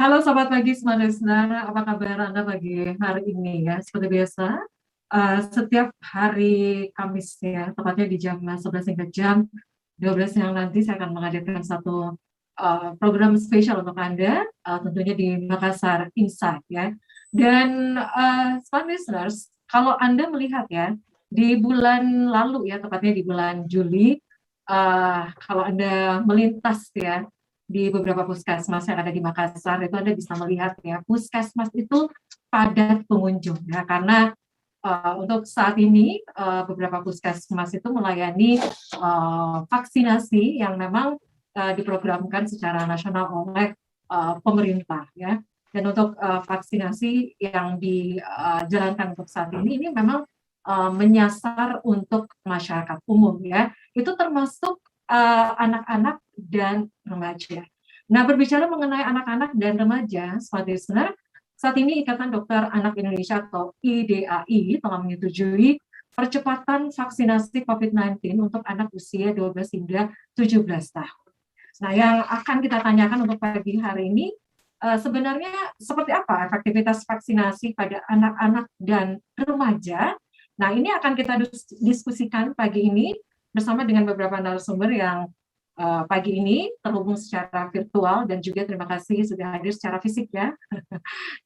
Halo Sobat Pagi Smart Listener, apa kabar Anda pagi hari ini ya? Seperti biasa, setiap hari Kamis ya, tepatnya di jam 11 hingga jam 12 yang nanti saya akan menghadirkan satu program spesial untuk Anda, tentunya di Makassar Insight ya. Dan Smart Listeners, kalau Anda melihat ya, di bulan lalu ya, tepatnya di bulan Juli, kalau Anda melintas ya, di beberapa puskesmas yang ada di Makassar itu Anda bisa melihat ya puskesmas itu padat pengunjung ya karena untuk saat ini beberapa puskesmas itu melayani vaksinasi yang memang diprogramkan secara nasional oleh pemerintah ya dan untuk vaksinasi yang dijalankan untuk saat ini memang menyasar untuk masyarakat umum ya itu termasuk anak-anak dan remaja. Nah, berbicara mengenai anak-anak dan remaja, Smart Listener, saat ini Ikatan Dokter Anak Indonesia atau IDAI telah menyetujui percepatan vaksinasi COVID-19 untuk anak usia 12 hingga 17 tahun. Nah, yang akan kita tanyakan untuk pagi hari ini, sebenarnya seperti apa efektivitas vaksinasi pada anak-anak dan remaja? Nah, ini akan kita diskusikan pagi ini bersama dengan beberapa narasumber yang pagi ini terhubung secara virtual dan juga terima kasih sudah hadir secara fisik ya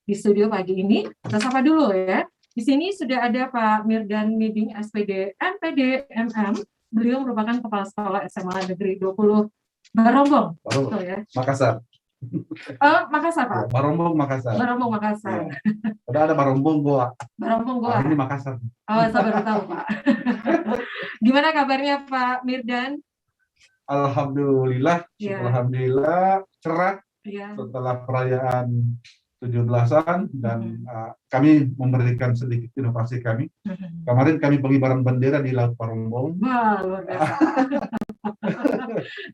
di studio pagi ini. Kita sapa dulu ya. Di sini sudah ada Pak Mirdan Miding SPD MPD MM. Beliau merupakan Kepala Sekolah SMA Negeri 20 Barombong. Betul ya. Makassar. Makassar Pak. Ya, Barombong Makassar. Barombong Makassar. Ya. Udah ada Barombong Goa. Barombong Goa. Ini Makassar. Oh, saya baru tahu Pak. Gimana kabarnya Pak Mirdan? Alhamdulillah, alhamdulillah cerah setelah perayaan 17-an dan kami memberikan sedikit inovasi kami. Kemarin kami pengibaran bendera di Laut Barombong. Wah, luar biasa.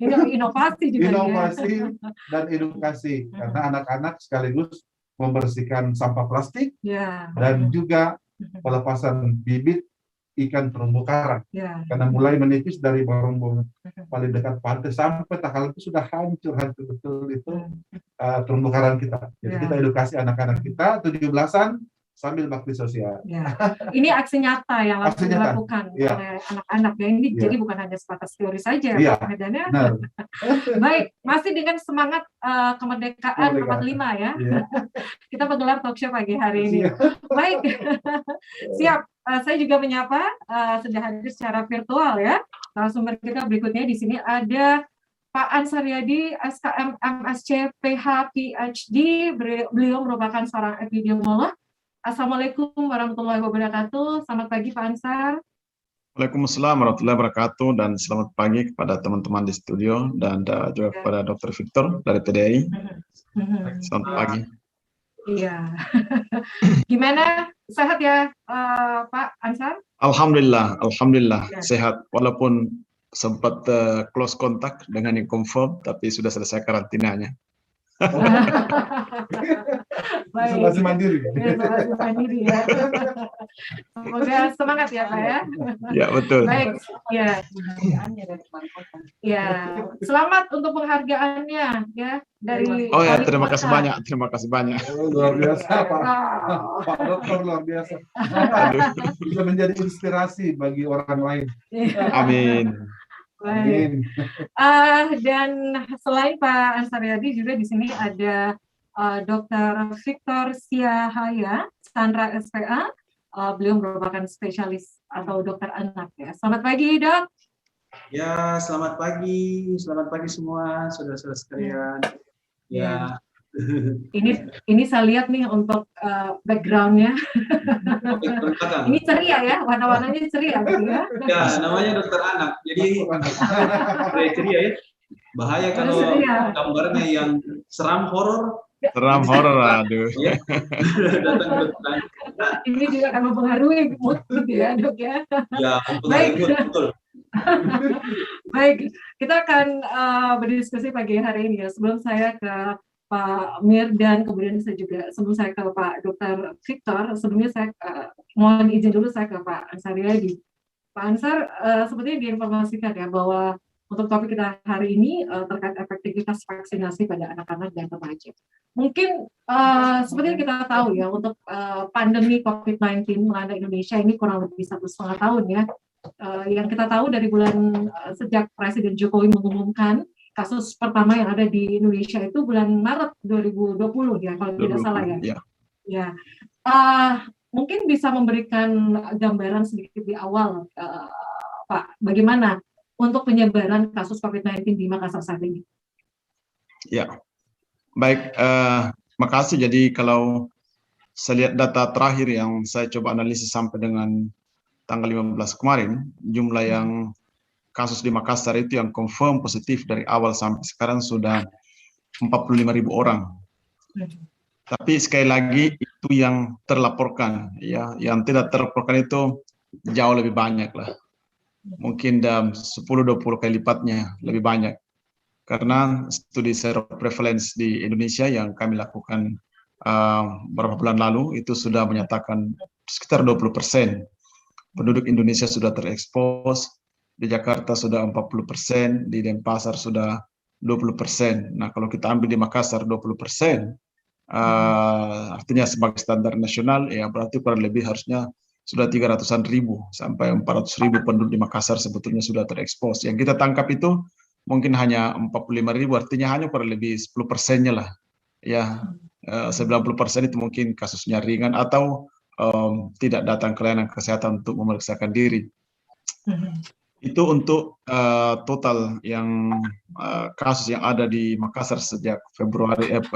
Ini inovasi juga. Inovasi dan edukasi karena anak-anak sekaligus membersihkan sampah plastik dan juga pelepasan bibit ikan terumbu karang karena mulai menipis dari Barombong paling dekat pantai sampai Takal itu sudah hancur betul itu terumbu karang kita. Jadi kita edukasi anak-anak kita 17-an sambil bakti sosial. Ini aksi nyata yang langsung dilakukan oleh anak-anak ya. Ini jadi bukan hanya sebatas teori saja Pak Medannya. Baik, masih dengan semangat kemerdekaan 45 ya. Kita menggelar talk show pagi hari ini. Baik, siap. Saya juga menyapa sudah hadir secara virtual ya. Narasumber kita berikutnya di sini ada Pak Ansaryadi, SKM MSc PH PhD. Beliau merupakan seorang epidemiolog. Assalamualaikum warahmatullahi wabarakatuh. Selamat pagi Pak Ansar. Waalaikumsalam warahmatullahi wabarakatuh dan selamat pagi kepada teman-teman di studio dan juga kepada Dr. Victor dari PDI. Selamat pagi. Iya. Gimana? Sehat ya Pak Ansar? Alhamdulillah sehat walaupun sempat close kontak dengan yang confirm tapi sudah selesai karantinanya. Isolasi mandiri. Isolasi mandiri ya. Semoga semangat ya Pak ya. Ya betul. Baik ya. Ya. Selamat untuk penghargaannya ya dari. Oh ya terima kasih banyak. Luar biasa Pak Dokter luar biasa. Bisa menjadi inspirasi bagi orang lain. Amin. Baik. Dan selain Pak Ansaryadi juga di sini ada Dr. Victor Siahaya, Sandra SPA. Beliau merupakan spesialis atau dokter anak ya. Selamat pagi Dok. Ya, selamat pagi semua saudara-saudara sekalian. Ya. Ini saya lihat nih untuk backgroundnya. Ini ceria ya, warna-warnanya ceria gitu ya. Ya, namanya dokter anak. Jadi ceria ya. Bahaya kalau gambarnya yang seram horor. Aduh. Ya. Ini juga akan mempengaruhi mood gitu ya Dok ya. Ya, mempengaruhi mood, betul. Baik, kita akan berdiskusi pagi hari ini ya. Sebelum saya ke Pak Mir dan kemudian saya juga sebelum saya ke Pak Dr. Victor, sebelumnya saya mohon izin dulu saya ke Pak Ansaryadi. Pak Ansar, sepertinya diinformasikan ya bahwa untuk topik kita hari ini terkait efektivitas vaksinasi pada anak-anak dan remaja. Mungkin seperti yang kita tahu ya, untuk pandemi COVID-19 melanda Indonesia ini kurang lebih 1,5 tahun ya. Yang kita tahu dari bulan sejak Presiden Jokowi mengumumkan kasus pertama yang ada di Indonesia itu bulan Maret 2020 ya, kalau tidak salah ya. Ya. Mungkin bisa memberikan gambaran sedikit di awal, Pak, bagaimana untuk penyebaran kasus COVID-19 di Makassar saat ini? Ya, baik. Makasih. Jadi kalau saya lihat data terakhir yang saya coba analisis sampai dengan tanggal 15 kemarin, jumlah yang kasus di Makassar itu yang confirm positif dari awal sampai sekarang sudah 45.000 orang. Tapi sekali lagi itu yang terlaporkan, ya, yang tidak terlaporkan itu jauh lebih banyak lah. Mungkin dalam 10-20 kali lipatnya lebih banyak. Karena studi seroprevalence di Indonesia yang kami lakukan beberapa bulan lalu itu sudah menyatakan sekitar 20% penduduk Indonesia sudah terekspos. Di Jakarta sudah 40%, di Denpasar sudah 20%. Nah, kalau kita ambil di Makassar 20%, artinya sebagai standar nasional, ya berarti kurang lebih harusnya sudah 300-an ribu sampai 400.000 penduduk di Makassar sebetulnya sudah terekspos. Yang kita tangkap itu mungkin hanya 45.000, artinya hanya kurang lebih 10%-nya lah. Ya, 90% itu mungkin kasusnya ringan atau tidak datang ke layanan kesehatan untuk memeriksakan diri. Itu untuk total yang kasus yang ada di Makassar sejak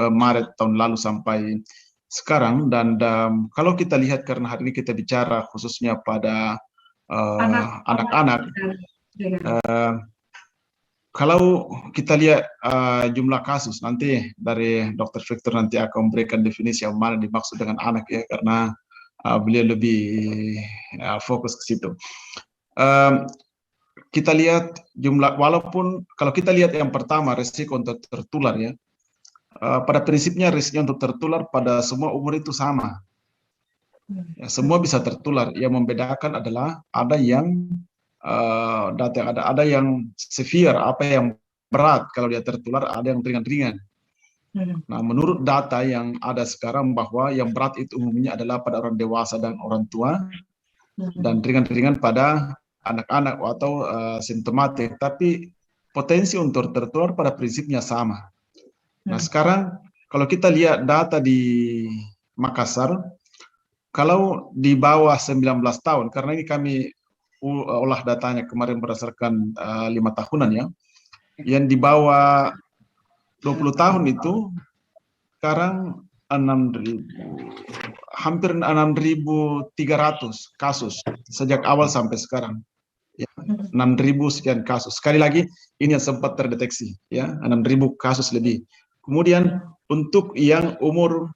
Maret tahun lalu sampai sekarang. Dan kalau kita lihat, karena hari ini kita bicara khususnya pada anak-anak, kalau kita lihat jumlah kasus, nanti dari Dr. Victor nanti akan memberikan definisi yang mana dimaksud dengan anak ya, karena beliau lebih fokus ke situ. Kita lihat jumlah, walaupun kalau kita lihat yang pertama risiko untuk tertular ya, pada prinsipnya risiko untuk tertular pada semua umur itu sama. Ya, semua bisa tertular. Yang membedakan adalah ada yang data yang ada yang severe, apa yang berat kalau dia tertular, ada yang ringan-ringan. Nah, menurut data yang ada sekarang bahwa yang berat itu umumnya adalah pada orang dewasa dan orang tua, dan ringan-ringan pada anak-anak atau simptomatik, tapi potensi untuk tertular pada prinsipnya sama. Nah, sekarang kalau kita lihat data di Makassar, kalau di bawah 19 tahun, karena ini kami olah datanya kemarin berdasarkan 5 tahunan ya, yang di bawah 20 tahun itu sekarang 6.000, hampir 6.300 kasus sejak awal sampai sekarang. Ya, 6.000 sekian kasus. Sekali lagi ini yang sempat terdeteksi ya, 6.000 kasus lebih. Kemudian untuk yang umur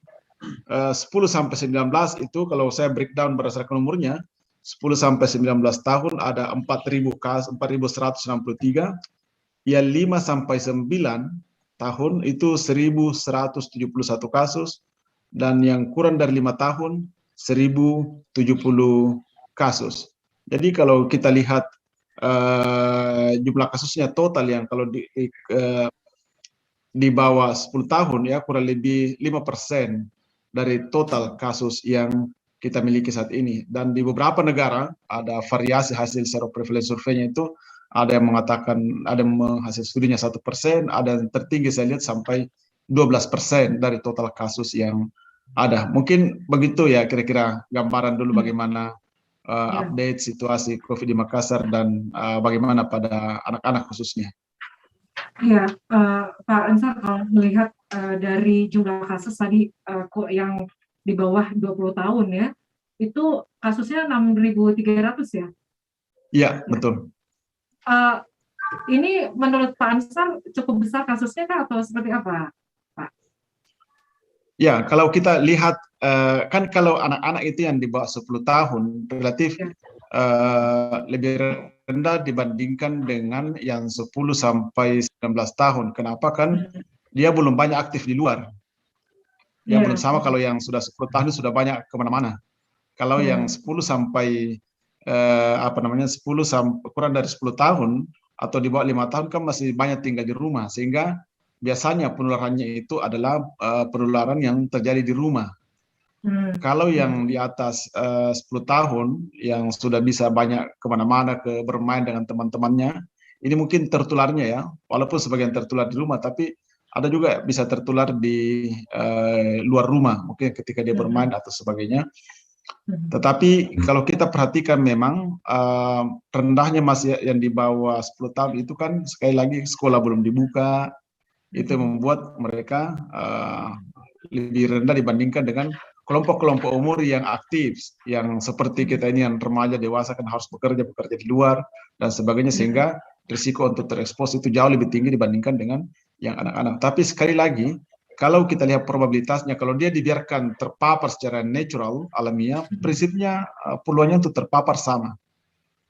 10 sampai 19 itu kalau saya breakdown berdasarkan umurnya, 10 sampai 19 tahun ada 4.000 kasus, 4.163. Ya 5 sampai 9 tahun itu 1.171 kasus, dan yang kurang dari 5 tahun 1.070 kasus. Jadi kalau kita lihat jumlah kasusnya total yang kalau di bawah 10 tahun ya kurang lebih 5% dari total kasus yang kita miliki saat ini. Dan di beberapa negara ada variasi hasil seroprevalence surveinya itu, ada yang mengatakan, ada hasil studinya 1%, ada yang tertinggi saya lihat sampai 12% dari total kasus yang ada. Mungkin begitu ya kira-kira gambaran dulu bagaimana update situasi COVID di Makassar dan bagaimana pada anak-anak khususnya. Iya, Pak Ansar, kalau melihat dari jumlah kasus tadi yang di bawah 20 tahun ya, itu kasusnya 6.300 ya? Iya, betul. Ini menurut Pak Ansar cukup besar kasusnya kah atau seperti apa, Pak? Ya, kalau kita lihat, kan kalau anak-anak itu yang di bawah 10 tahun relatif lebih rendah dibandingkan dengan yang 10 sampai 19 tahun. Kenapa? Kan dia belum banyak aktif di luar. Yang belum sama kalau yang sudah 10 tahun sudah banyak kemana-mana. Kalau yang 10 sampai 10 sampai kurang dari 10 tahun atau di bawah 5 tahun kan masih banyak tinggal di rumah, sehingga biasanya penularannya itu adalah penularan yang terjadi di rumah. Kalau yang di atas 10 tahun yang sudah bisa banyak kemana-mana bermain dengan teman-temannya, ini mungkin tertularnya ya, walaupun sebagian tertular di rumah, tapi ada juga bisa tertular di luar rumah, mungkin ketika dia bermain atau sebagainya. Tetapi kalau kita perhatikan memang rendahnya masih yang di bawah 10 tahun itu kan sekali lagi sekolah belum dibuka, itu membuat mereka lebih rendah dibandingkan dengan kelompok-kelompok umur yang aktif, yang seperti kita ini yang remaja dewasa kan harus bekerja di luar dan sebagainya, sehingga risiko untuk terekspos itu jauh lebih tinggi dibandingkan dengan yang anak-anak. Tapi sekali lagi, kalau kita lihat probabilitasnya, kalau dia dibiarkan terpapar secara natural, alamiah, prinsipnya peluangnya untuk terpapar sama.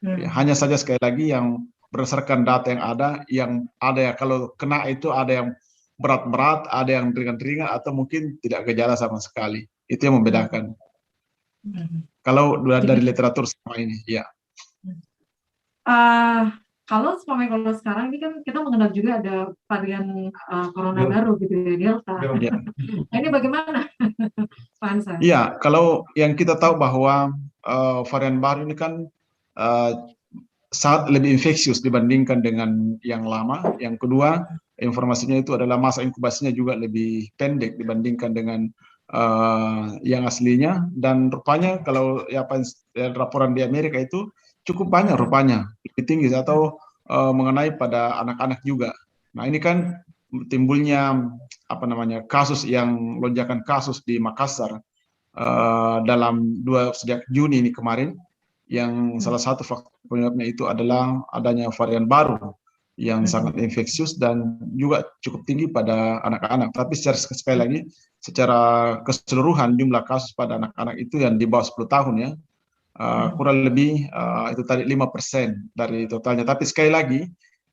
Ya, hanya saja sekali lagi yang berdasarkan data yang ada ya, kalau kena itu ada yang berat-berat, ada yang ringan-ringan, atau mungkin tidak gejala sama sekali. Itu yang membedakan. Kalau dari literatur sama ini, ya. Kalau sekarang ini kan kita mengenal juga ada varian corona baru gitu ya, Delta. Ya. Ini bagaimana, Pak Ansar? Iya, kalau yang kita tahu bahwa varian baru ini kan sangat lebih infeksius dibandingkan dengan yang lama. Yang kedua, informasinya itu adalah masa inkubasinya juga lebih pendek dibandingkan dengan yang aslinya, dan rupanya kalau laporan di Amerika itu cukup banyak rupanya, lebih tinggi atau mengenai pada anak-anak juga. Nah, ini kan timbulnya kasus yang lonjakan kasus di Makassar dalam sejak Juni ini kemarin, yang salah satu faktor penyebabnya itu adalah adanya varian baru yang sangat infeksius dan juga cukup tinggi pada anak-anak. Tapi sekali lagi, secara keseluruhan jumlah kasus pada anak-anak itu yang di bawah 10 tahun ya, kurang lebih itu tadi 5% dari totalnya. Tapi sekali lagi,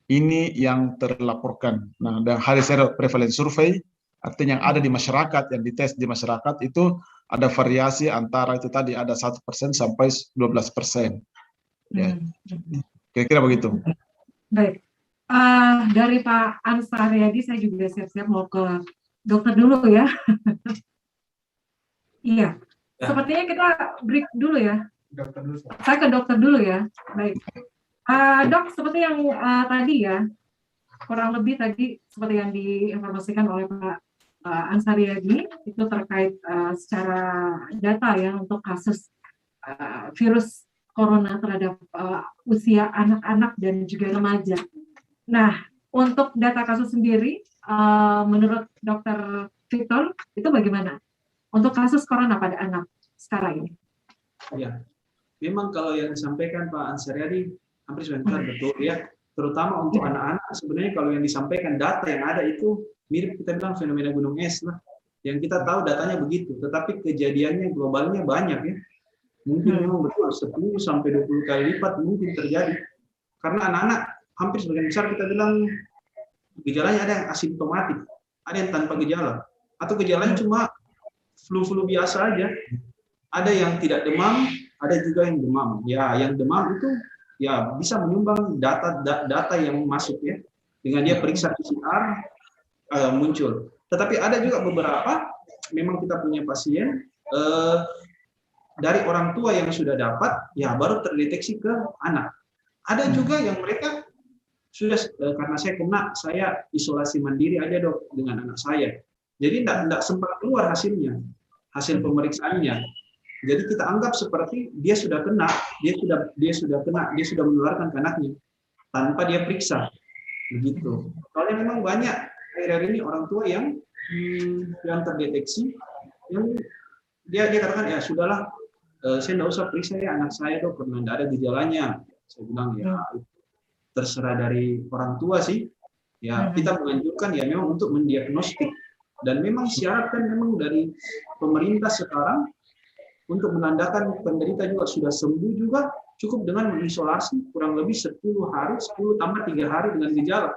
ini yang terlaporkan. Nah, dan hasil prevalence survey, artinya yang ada di masyarakat, yang dites di masyarakat itu ada variasi antara itu tadi ada 1% sampai 12%. Ya. Kira-kira begitu. Baik. Dari Pak Ansar Riyadi, saya juga siap-siap mau ke dokter dulu ya. Iya. Sepertinya kita break dulu ya. Saya ke dokter dulu ya. Baik. Dok, seperti yang tadi ya, kurang lebih tadi seperti yang diinformasikan oleh Pak Ansar Riyadi, itu terkait secara data ya untuk kasus virus corona terhadap usia anak-anak dan juga remaja. Nah, untuk data kasus sendiri, menurut Dr. Victor, itu bagaimana? Untuk kasus corona pada anak sekarang ini? Ya, memang kalau yang disampaikan Pak Ansar Riyadi hampir sebentar betul ya. Terutama untuk anak-anak, sebenarnya kalau yang disampaikan data yang ada itu mirip kita bilang fenomena gunung es lah. Yang kita tahu datanya begitu, tetapi kejadiannya globalnya banyak ya. Mungkin memang betul 10 sampai 20 kali lipat mungkin terjadi. Karena anak-anak hampir sebagian besar kita bilang gejalanya ada yang asimptomatik, ada yang tanpa gejala, atau gejalanya cuma flu-flu biasa aja. Ada yang tidak demam, ada juga yang demam. Ya, yang demam itu ya bisa menyumbang data yang masuk ya. Dengan dia periksa PCR muncul. Tetapi ada juga beberapa memang kita punya pasien dari orang tua yang sudah dapat ya baru terdeteksi ke anak. Ada juga yang mereka sudah karena saya isolasi mandiri aja dok dengan anak saya. Jadi tidak sempat keluar hasil pemeriksaannya. Jadi kita anggap seperti dia sudah kena, dia sudah menularkan ke anaknya tanpa dia periksa, begitu. Soalnya memang banyak akhir-akhir ini orang tua yang terdeteksi, yang dia katakan ya sudahlah, saya tidak usah periksa ya anak saya dok karena tidak ada gejalanya. Saya bilang ya terserah dari orang tua sih. Ya kita menganjurkan ya memang untuk mendiagnostik, dan memang syarat kan memang dari pemerintah sekarang untuk menandakan penderita juga sudah sembuh juga cukup dengan mengisolasi kurang lebih 10 hari, 10 tambah 3 hari dengan gejala.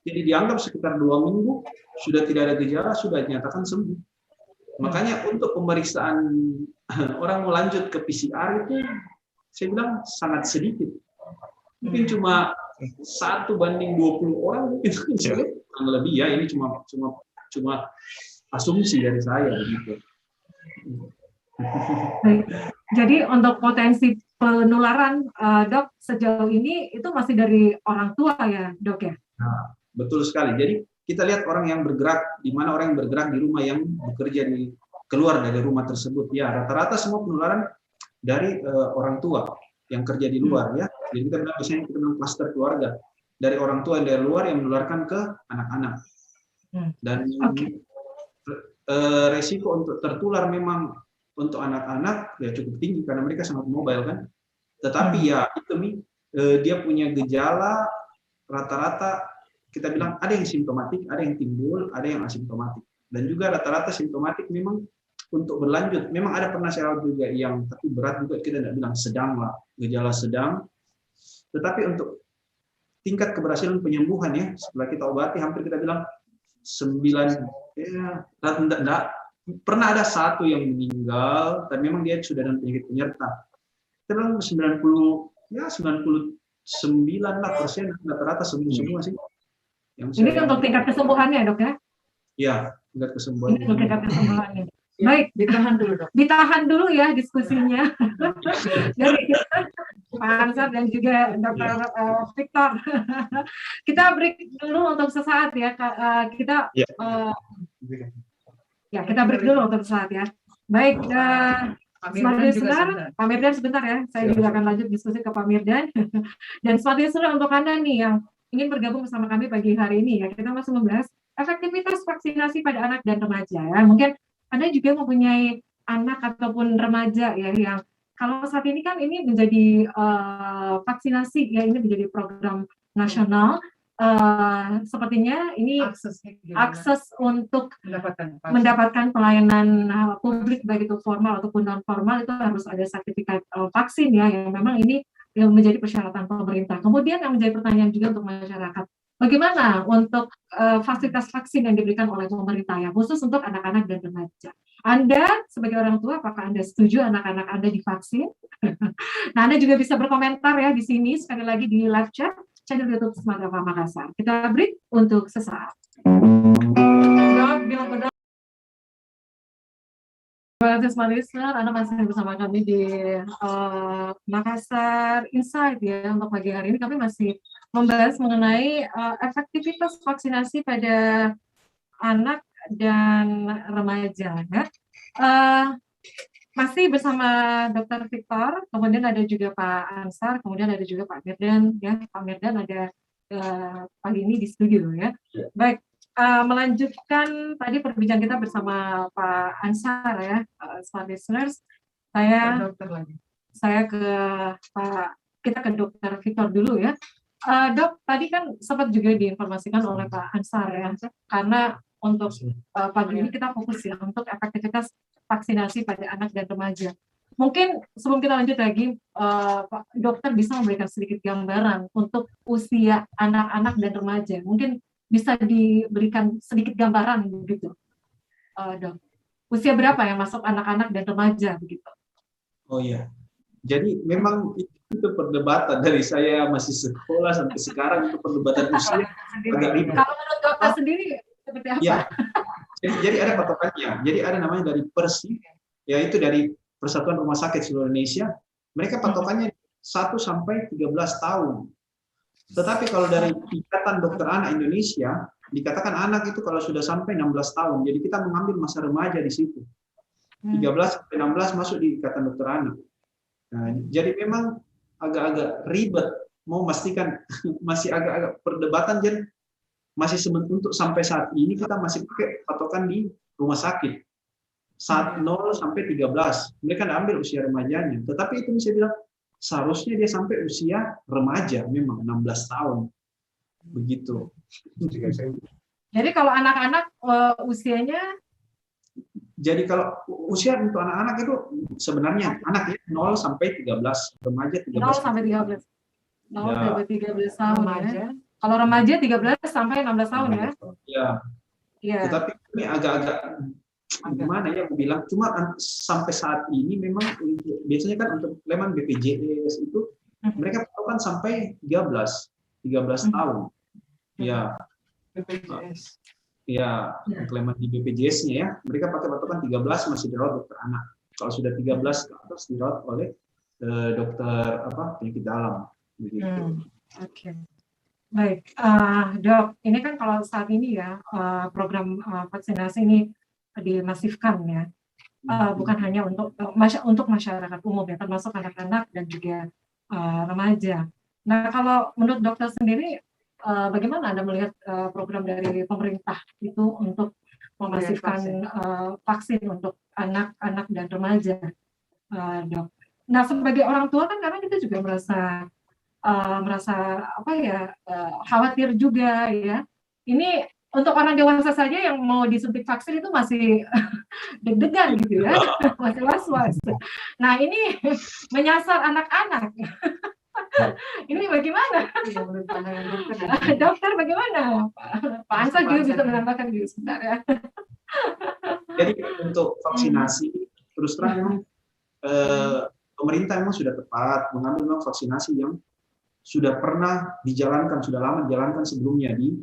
Jadi dianggap sekitar 2 minggu sudah tidak ada gejala, sudah dinyatakan sembuh. Makanya untuk pemeriksaan orang mau lanjut ke PCR itu saya bilang sangat sedikit. Mungkin cuma 1:20 orang mungkin kurang lebih ya, ini cuma asumsi dari saya begitu. Jadi untuk potensi penularan, Dok, sejauh ini itu masih dari orang tua ya, Dok ya? Nah, betul sekali. Jadi kita lihat orang yang bergerak, di mana orang yang bergerak di rumah, yang bekerja keluar dari rumah tersebut. Ya, rata-rata semua penularan dari orang tua yang kerja di luar ya. Jadi kita biasanya kita bilang kluster keluarga. Dari orang tua yang dari luar yang menularkan ke anak-anak. Dan resiko untuk tertular memang untuk anak-anak ya cukup tinggi karena mereka sangat mobile kan. Tetapi ya itu dia punya gejala rata-rata kita bilang ada yang simptomatik, ada yang timbul, ada yang asimptomatik. Dan juga rata-rata simptomatik memang untuk berlanjut. Memang ada pernah saya juga yang tapi berat juga, kita tidak bilang sedang lah, gejala sedang. Tetapi untuk tingkat keberhasilan penyembuhan ya, setelah kita obati hampir kita bilang 9 ya, pernah ada 1 yang meninggal dan memang dia sudah dengan penyakit penyerta. Kita bilang 99% rata-rata semua sih. Ini untuk tingkat kesembuhannya, Dok ya? Iya, tingkat kesembuhan. Ini untuk tingkat kesembuhannya. Baik, ditahan dulu, Dok. Ditahan dulu ya diskusinya. Dari Pak Ansar dan juga Dr. Victor. Kita break dulu untuk sesaat ya. Kita kita break dulu untuk sesaat ya. Baik, Pak Mirdan sebentar ya. Saya juga akan lanjut diskusi ke Pak Mirdan. Dan selanjutnya untuk Anda nih yang ingin bergabung bersama kami pagi hari ini ya, kita masih membahas efektivitas vaksinasi pada anak dan remaja ya. Mungkin Anda juga mempunyai anak ataupun remaja ya yang kalau saat ini kan ini menjadi vaksinasi ya, ini menjadi program nasional. Sepertinya ini akses untuk mendapatkan pelayanan publik baik itu formal ataupun non formal itu harus ada sertifikat vaksin ya, yang memang ini yang menjadi persyaratan pemerintah. Kemudian yang menjadi pertanyaan juga untuk masyarakat, bagaimana untuk fasilitas vaksin yang diberikan oleh pemerintah ya, khusus untuk anak-anak dan remaja. Anda sebagai orang tua, apakah Anda setuju anak-anak Anda divaksin? Nah, Anda juga bisa berkomentar ya di sini, sekali lagi di live chat channel YouTube Smart Alpha Makassar. Kita break untuk sesaat. Smart Listener, Anda masih bersama kami di Makassar Insight ya. Untuk pagi hari ini kami masih membahas mengenai efektivitas vaksinasi pada anak dan remaja ya. Masih bersama Dr. Victor, kemudian ada juga Pak Ansar, kemudian ada juga Pak Mirdan ya. Pak Mirdan ada pagi ini di studio ya. Baik, melanjutkan tadi perbincangan kita bersama Pak Ansar ya, Smart Listeners. Saya ke kita ke Dr. Victor dulu ya. Dok, tadi kan sempat juga diinformasikan oleh Pak Ansar ya, karena untuk pagi ini kita fokus ya untuk efektivitas vaksinasi pada anak dan remaja. Mungkin sebelum kita lanjut lagi, Pak Dokter bisa memberikan sedikit gambaran untuk usia anak-anak dan remaja. Mungkin bisa diberikan sedikit gambaran begitu, Dok. Usia berapa yang masuk anak-anak dan remaja begitu? Oh iya, jadi memang itu perdebatan dari saya masih sekolah sampai sekarang, itu perdebatan usia agak ribet. Kalau menurut Dokter sendiri seperti apa? Ya, jadi ada patokannya. Jadi ada namanya dari PERSI, yaitu dari Persatuan Rumah Sakit Seluruh Indonesia. Mereka patokannya 1 sampai 13 tahun. Tetapi kalau dari Ikatan Dokter Anak Indonesia, dikatakan anak itu kalau sudah sampai 16 tahun. Jadi kita mengambil masa remaja di situ. 13 sampai 16 masuk di Ikatan Dokter Anak. Nah, jadi memang agak-agak ribet mau memastikan, masih agak-agak perdebatan. Jadi masih untuk sampai saat ini kita masih pakai patokan di rumah sakit. 0 sampai 13. Mereka ambil usia remajanya. Tetapi itu bisa bilang seharusnya dia sampai usia remaja, memang 16 tahun. Begitu. Jadi kalau anak-anak usianya? Jadi kalau usia untuk anak-anak itu sebenarnya anak ya 0 sampai 13, remaja 13. 0 sampai 13. 0 sampai 13 tahun ya. Kalau remaja 13 sampai 16 tahun ya. Iya. Tetapi ini agak-agak gimana ya aku bilang, cuma sampai saat ini memang biasanya kan untuk leman BPJS itu mereka patokan sampai 13. 13 tahun. Ya, BPJS. ya, klaim di BPJS-nya ya, mereka pakai patokan 13 masih dirawat dokter anak. Kalau sudah 13 ke atas dirawat oleh dokter penyakit dalam. Oke. Baik, Dok, ini kan kalau saat ini ya program vaksinasi ini dimasifkan ya, bukan hanya untuk masyarakat umum ya, termasuk anak-anak dan juga remaja. Nah, kalau menurut dokter sendiri, bagaimana Anda melihat program dari pemerintah itu untuk memasifkan vaksin untuk anak-anak dan remaja, Dok? Nah, sebagai orang tua kan karena kita juga merasa khawatir juga ya. Ini untuk orang dewasa saja yang mau disuntik vaksin itu masih deg-degan gitu ya, masih was-was. Nah, ini menyasar anak-anak. Ini bagaimana? Dokter bagaimana? Pak Ansar juga bisa menambahkan dulu sebentar ya. Jadi untuk vaksinasi terus terang pemerintah memang sudah tepat mengambil vaksinasi yang sudah pernah dijalankan, sudah lama dijalankan sebelumnya di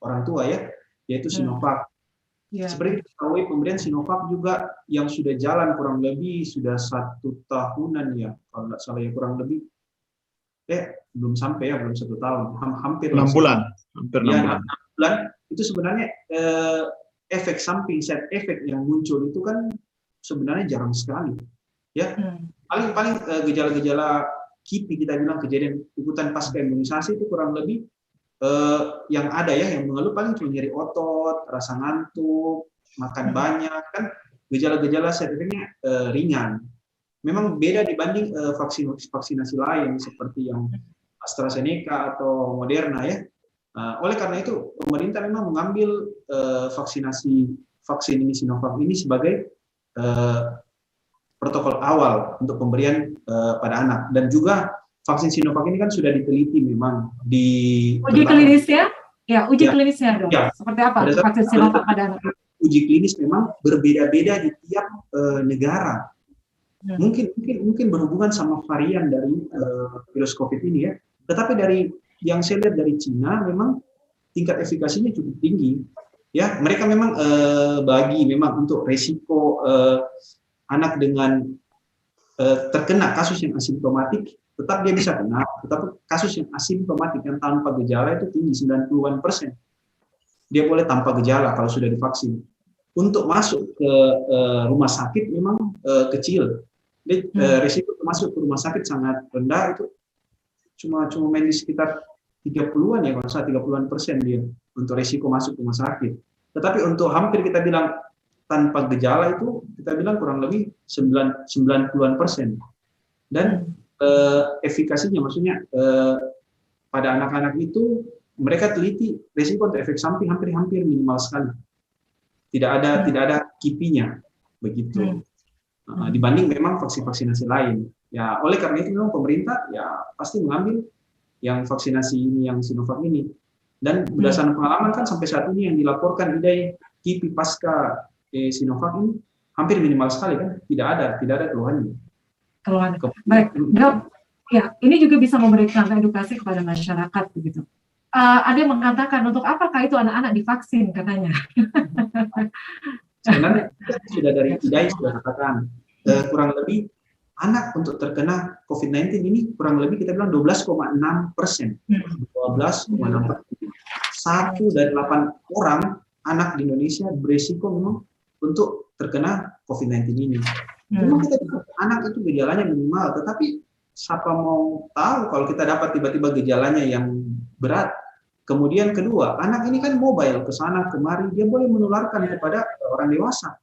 orang tua ya, yaitu Sinovac. Seperti kita tahu pemberian Sinovac juga yang sudah jalan kurang lebih sudah 1 tahunan ya, kalau tidak salah ya kurang lebih. Belum sampai ya, belum 1 tahun, hampir 6 bulan, hampir 6 bulan. 6 bulan itu sebenarnya efek samping, side effect yang muncul itu kan sebenarnya jarang sekali. Ya, paling gejala-gejala KIPI kita bilang kejadian ikutan pasca imunisasi itu kurang lebih yang ada ya, yang mengeluh paling cuma nyeri otot, rasa ngantuk, makan banyak, kan gejala-gejala side-effect-nya ringan. Memang beda dibanding vaksinasi lain seperti yang AstraZeneca atau Moderna ya. Oleh karena itu pemerintah memang mengambil vaksin ini Sinovac ini sebagai protokol awal untuk pemberian pada anak, dan juga vaksin Sinovac ini kan sudah diteliti memang di uji klinisnya, uji klinisnya dong. Ya. Seperti apa vaksin Sinovac pada anak? Uji klinis memang berbeda-beda di tiap negara. Mungkin berhubungan sama varian dari virus COVID ini ya. Tetapi dari yang saya lihat dari Cina memang tingkat efikasinya cukup tinggi. Ya, mereka memang bagi memang untuk resiko anak dengan terkena kasus yang asimptomatik, tetap dia bisa kena, tetapi kasus yang asimptomatik yang tanpa gejala itu tinggi, 90-an%. Dia boleh tanpa gejala kalau sudah divaksin. Untuk masuk ke rumah sakit memang kecil. Jadi risiko masuk ke rumah sakit sangat rendah, itu cuma main di sekitar 30-an ya, kalau saya 30-an% dia untuk risiko masuk ke rumah sakit. Tetapi untuk hampir kita bilang tanpa gejala itu kita bilang kurang lebih 90-an%. Dan efikasinya maksudnya pada anak-anak itu mereka teliti risiko untuk efek samping hampir minimal sekali. Tidak ada KIPI-nya begitu. Dibanding memang vaksinasi lain. Ya, oleh karena itu memang pemerintah ya pasti mengambil yang vaksinasi ini, yang Sinovac ini. Dan berdasarkan pengalaman kan sampai saat ini yang dilaporkan KIPI pasca Sinovac ini hampir minimal sekali kan, tidak ada keluhannya. Baik, Dok. Ya, ini juga bisa memberikan edukasi kepada masyarakat begitu. Ada yang mengatakan untuk apakah itu anak-anak divaksin katanya. Sebenarnya sudah dari IDAI sudah katakan kurang lebih anak untuk terkena COVID-19 ini kurang lebih kita bilang 12,6%. 12,6%. 1 dari 8 orang anak di Indonesia berisiko memang untuk terkena COVID-19 ini. Memang kita bilang anak itu gejalanya minimal, tetapi siapa mau tahu kalau kita dapat tiba-tiba gejalanya yang berat. Kemudian kedua, anak ini kan mobile ke sana kemari, dia boleh menularkan kepada orang dewasa,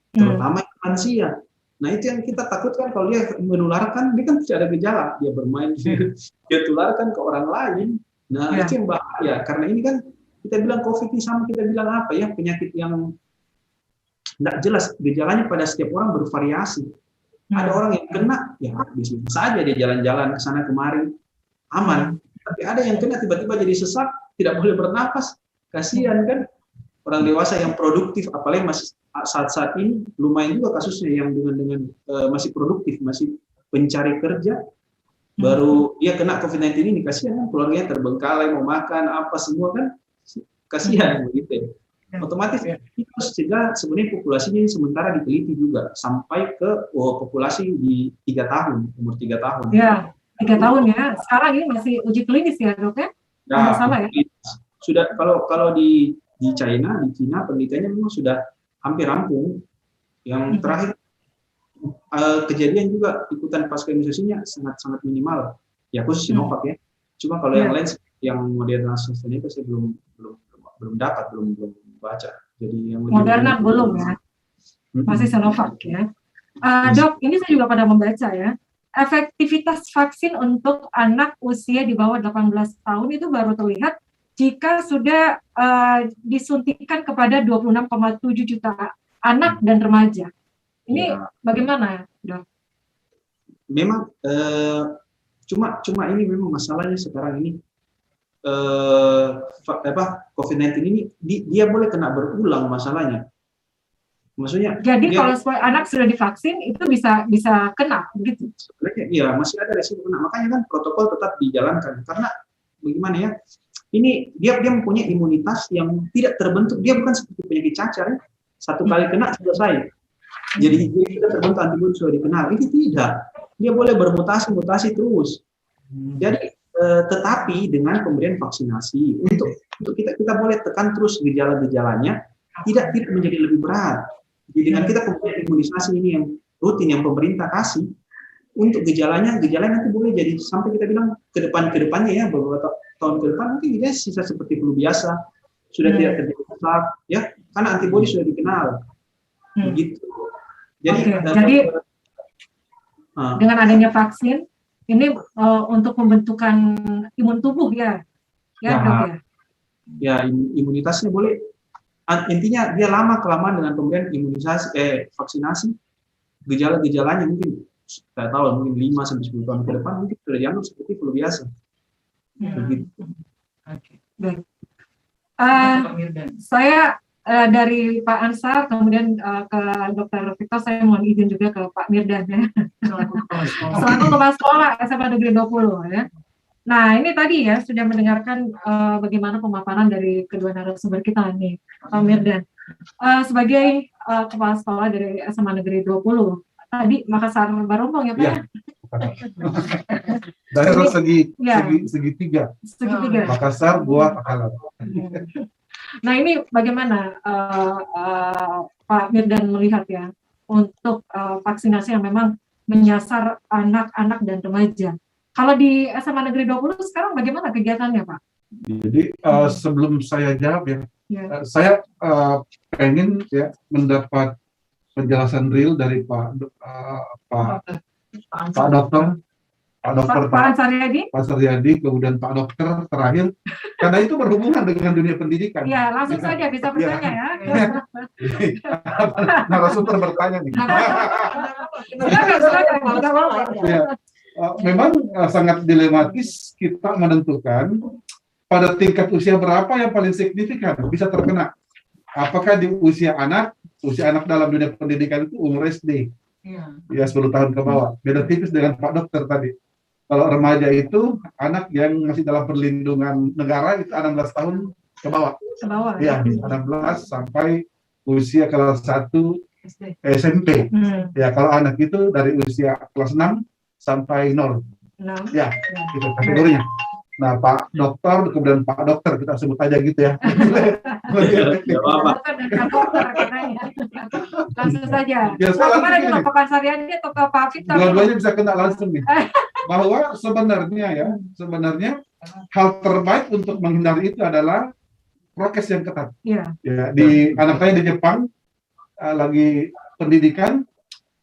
terutama lansia. Nah itu yang kita takutkan, kalau dia menularkan, dia kan tidak ada gejala, dia bermain, dia tularkan ke orang lain. Nah itu yang bahaya, karena ini kan kita bilang COVID ini sama kita bilang apa ya, penyakit yang tidak jelas, gejalanya pada setiap orang bervariasi. Ada orang yang kena, ya bisa saja dia jalan-jalan ke sana kemari, aman. Tapi ada yang kena tiba-tiba jadi sesak, tidak boleh bernapas, kasihan kan. Orang dewasa yang produktif, apalagi masih saat-saat ini lumayan juga kasusnya yang dengan masih produktif, masih pencari kerja, baru dia kena COVID-19 ini, kasihan kan, keluarganya terbengkalai, mau makan apa semua kan, kasihan begitu ya. Otomatis kita harus cegah sebenarnya populasinya ini sementara diteliti juga sampai ke populasi di 3 tahun, umur 3 tahun. Ya, 3 tahun ya. Sekarang ini masih uji klinis ya, Dok ya? Nah, salah ya? Sudah kalau di China penelitiannya memang sudah hampir rampung. Yang terakhir kejadian juga ikutan pasca imunisasinya sangat minimal. Ya khusus Sinovac ya. Cuma kalau yang lain yang Moderna AstraZeneca saya belum baca. Jadi yang Moderna belum ya. Masih Sinovac ya. Dok, ini saya juga pada membaca ya. Efektivitas vaksin untuk anak usia di bawah 18 tahun itu baru terlihat jika sudah disuntikan kepada 26,7 juta anak dan remaja. Ini bagaimana, Dok? Memang cuma ini memang masalahnya sekarang ini COVID-19 ini dia boleh kena berulang masalahnya. Maksudnya jadi kalau anak sudah divaksin itu bisa kena begitu. Sebenarnya iya masih ada resiko kena. Makanya kan protokol tetap dijalankan karena bagaimana ya? Ini dia mempunyai imunitas yang tidak terbentuk. Dia bukan seperti penyakit cacar ya. Satu kali kena selesai. Jadi tidak terbentuk antibodi sudah dikenal. Ini tidak. Dia boleh bermutasi terus. Jadi tetapi dengan pemberian vaksinasi untuk kita boleh tekan terus gejala-gejalanya tidak menjadi lebih berat. Jadi dengan kita pemberian imunisasi ini yang rutin yang pemerintah kasih untuk gejalanya nanti boleh jadi sampai kita bilang kedepannya ya beberapa tahun ke depan mungkin dia sisa seperti flu biasa sudah tidak terjadi sesak ya karena antibodi sudah dikenal begitu. Jadi dengan adanya vaksin ini untuk pembentukan imun tubuh ya Dok ya. Ya imunitasnya boleh. Intinya dia lama-kelamaan dengan pemberian vaksinasi gejala-gejalanya mungkin saya tahu mungkin 5-10 tahun ke depan mungkin sudah dianggap seperti flu biasa. Begitu. Oke. Baik. Saya dari Pak Ansar kemudian ke Dr. Victor saya mohon izin juga ke Pak Mirdan ya. Selaku Kepala Sekolah SMA Negeri 20 ya. Nah, ini tadi ya sudah mendengarkan bagaimana pemaparan dari kedua narasumber kita nih, Pak Mirdan. Sebagai Kepala Sekolah dari SMA Negeri 20, tadi Makassar Barombong ya Pak? Ya. Daerah segitiga. Makassar, Goa, Pakalan. Nah, ini bagaimana Pak Mirdan melihat ya untuk vaksinasi yang memang menyasar anak-anak dan remaja. Kalau di SMA Negeri 20 sekarang bagaimana kegiatannya, Pak? Jadi sebelum saya jawab saya pengen ya mendapat penjelasan real dari Pak Dokter Pak Saryadi, kemudian Pak Dokter terakhir, karena itu berhubungan dengan dunia pendidikan. Ya, langsung saja bisa bertanya ya. Narasumber bertanya nih. Memang sangat dilematis kita menentukan pada tingkat usia berapa yang paling signifikan bisa terkena. Apakah di usia anak dalam dunia pendidikan itu umur SD, ya 10 tahun ke bawah. Beda tipis dengan Pak Dokter tadi. Kalau remaja itu anak yang masih dalam perlindungan negara itu 16 tahun ke bawah. Ya, 16 sampai usia kelas 1 SMP. Ya, kalau anak itu dari usia kelas 6 sampai 0. Ya, itu kategorinya. Nah, Pak Dokter, kemudian Pak Dokter, kita sebut aja gitu ya. Langsung saja. Bagaimana nih Pak Saryadi atau Pak Victor? Dua-duanya bisa kena langsung nih. Bahwa sebenarnya hal terbaik untuk menghindari itu adalah prokes yang ketat. Ya, di anak saya di Jepang lagi pendidikan.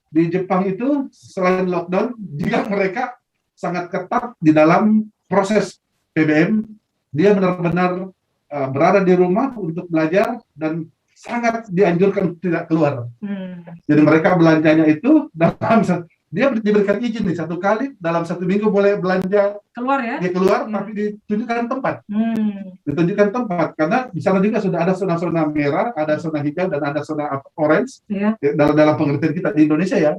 Di Jepang itu selain lockdown juga mereka sangat ketat di dalam proses PBM. Dia benar-benar berada di rumah untuk belajar dan sangat dianjurkan tidak keluar. Jadi mereka belanjanya itu dia diberikan izin nih 1 kali dalam 1 minggu boleh belanja keluar ya? Dia keluar tapi ditunjukkan tempat. Ditunjukkan tempat karena di sana juga sudah ada zona-zona merah, ada zona hijau dan ada zona orange dalam pengertian kita di Indonesia ya.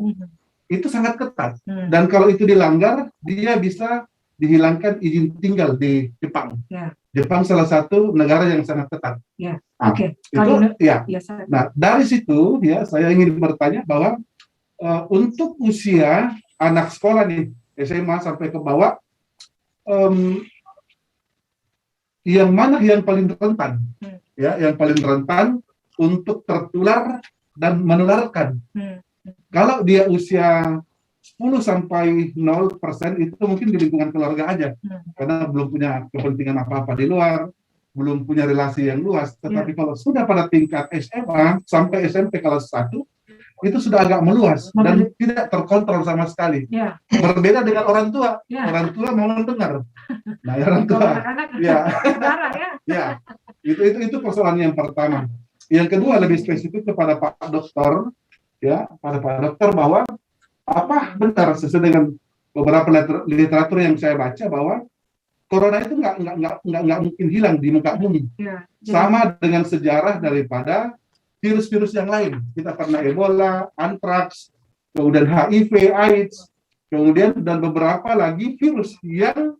itu sangat ketat. Dan kalau itu dilanggar, dia bisa dihilangkan izin tinggal di Jepang. Jepang salah satu negara yang sangat ketat. Nah, nah, dari situ ya saya ingin bertanya bahwa untuk usia anak sekolah nih SMA sampai ke bawah, yang mana yang paling rentan? Ya, yang paling rentan untuk tertular dan menularkan. Kalau dia usia 10 sampai 0% itu mungkin di lingkungan keluarga aja, karena belum punya kepentingan apa-apa di luar, belum punya relasi yang luas. Tetapi kalau sudah pada tingkat SMA sampai SMP kelas 1, itu sudah agak meluas dan tidak terkontrol sama sekali. Berbeda dengan orang tua. Orang tua mau mendengar. Nah, orang tua, itu persoalan yang pertama. Yang kedua lebih spesifik kepada Pak Dokter, ya, pada Pak Dokter bahwa apa benar sesuai dengan beberapa literatur yang saya baca bahwa corona itu nggak mungkin hilang di muka bumi. Sama dengan sejarah daripada virus-virus yang lain. Kita pernah Ebola, antraks, kemudian HIV, AIDS, kemudian dan beberapa lagi virus yang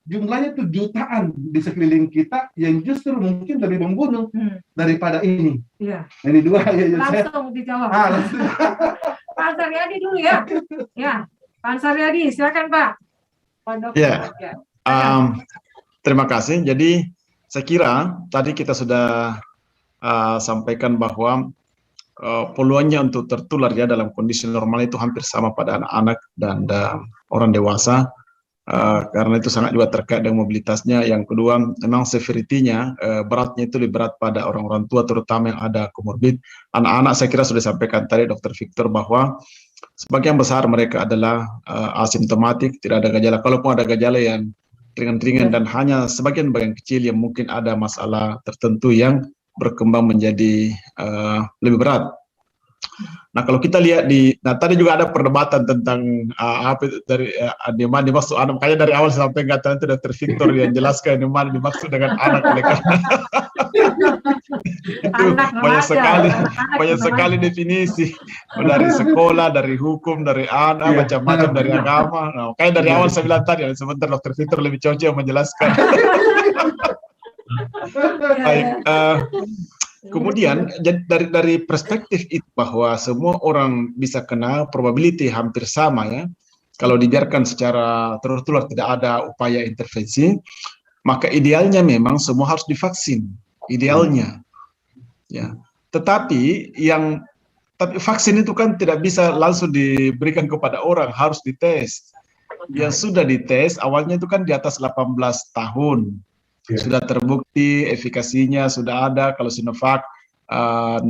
jumlahnya itu jutaan di sekeliling kita yang justru mungkin lebih membunuh daripada ini. Ini dua ya. Langsung dijawab. Pak Ansariadi dulu ya. Pak Ansariadi, silakan Pak. Terima kasih. Jadi saya kira tadi kita sudah sampaikan bahwa peluangnya untuk tertular ya dalam kondisi normal itu hampir sama pada anak-anak dan orang dewasa. Karena itu sangat juga terkait dengan mobilitasnya. Yang kedua, memang severity-nya, beratnya itu lebih berat pada orang-orang tua, terutama yang ada komorbid. Anak-anak saya kira sudah disampaikan tadi Dr. Victor bahwa sebagian besar mereka adalah asimptomatik, tidak ada gejala. Kalaupun ada gejala yang ringan-ringan dan hanya sebagian-bagian kecil yang mungkin ada masalah tertentu yang berkembang menjadi lebih berat. Nah, kalau kita lihat nah tadi juga ada perdebatan tentang apa itu dari di mana dimaksud anak. Makanya dari awal sampai nggak tahu itu Dr. Victor yang jelaskan di mana dimaksud dengan anak, karena itu banyak sekali definisi dari sekolah, dari hukum, dari anak, macam-macam dari agama. Nah, makanya dari awal saya bilang tadi sebentar Dr. Victor lebih cocok menjelaskan. Baik. Kemudian dari perspektif itu bahwa semua orang bisa kena, probability hampir sama ya. Kalau dibiarkan secara tertular tidak ada upaya intervensi, maka idealnya memang semua harus divaksin. Idealnya, ya. Tetapi vaksin itu kan tidak bisa langsung diberikan kepada orang, harus dites. Yang sudah dites awalnya itu kan di atas 18 tahun. Sudah terbukti efikasinya sudah ada. Kalau Sinovac 60%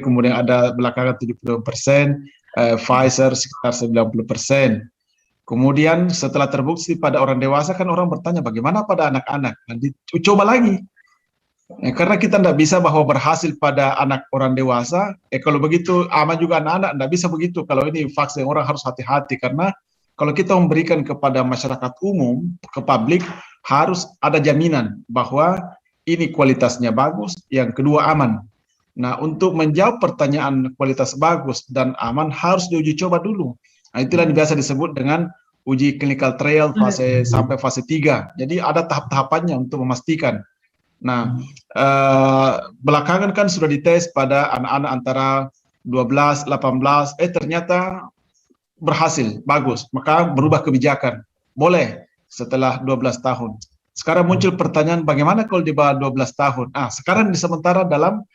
kemudian ada belakangan 70%, Pfizer sekitar 90%. Kemudian setelah terbukti pada orang dewasa kan orang bertanya bagaimana pada anak-anak, nanti coba lagi. Karena kita tidak bisa bahwa berhasil pada anak orang dewasa, kalau begitu aman juga anak-anak, tidak bisa begitu. Kalau ini vaksin orang harus hati-hati karena kalau kita memberikan kepada masyarakat umum, ke publik, harus ada jaminan bahwa ini kualitasnya bagus, yang kedua aman. Nah, untuk menjawab pertanyaan kualitas bagus dan aman harus diuji coba dulu. Nah, itulah yang biasa disebut dengan uji clinical trial sampai fase 3. Jadi ada tahap-tahapannya untuk memastikan. Nah, belakangan kan sudah dites pada anak-anak antara 12, 18, ternyata berhasil, bagus, maka berubah kebijakan. Boleh setelah 12 tahun. Sekarang muncul pertanyaan bagaimana kalau di bawah 12 tahun? Sekarang sementara dalam